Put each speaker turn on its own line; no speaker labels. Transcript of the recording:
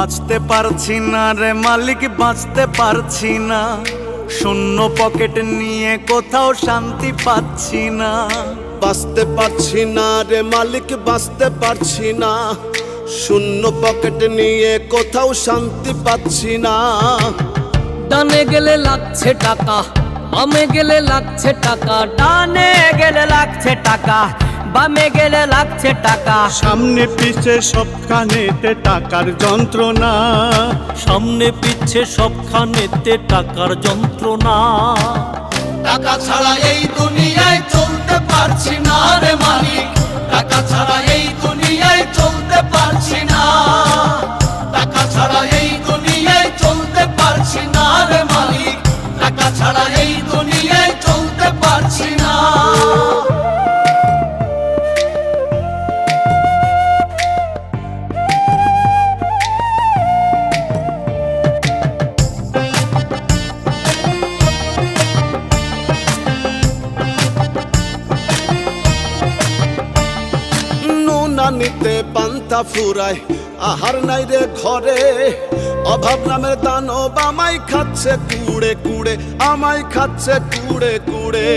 বাঁচতে পারছি না রে মালিক, বাঁচতে পারছি না। শূন্য পকেট নিয়ে কোথাও শান্তি পাচ্ছি না।
বাঁচতে পারছি না রে মালিক, বাঁচতে পারছি না। শূন্য পকেট নিয়ে কোথাও শান্তি পাচ্ছি না।
ডানে গেলে লাগছে টাকা, বামে গেলে লাগছে টাকা। ডানে গেলে লাগছে টাকা, বামে গেলে লাগছে টাকা।
সামনে পিছে সবখানেতে টাকার যন্ত্রণা,
সামনে পিছে সবখানেতে টাকার যন্ত্রণা।
টাকা ছাড়া এই দুনিয়ায় চলতে পারছি না রে মালিক, টাকা ছাড়া এই দুনিয়ায় চলতে পারছি না। টাকা ছাড়া এই দুনিয়ায় চলতে পারছি না রে মালিক, টাকা ছাড়া এই দুনিয়ায় চলতে পারছি না।
নিতে পান্তা ফুরায় আহার নাই রে ঘরে। অভাব নামের দানব আমায় খাচ্ছে কুড়ে কুড়ে, আমায় খাচ্ছে কুড়ে কুড়ে।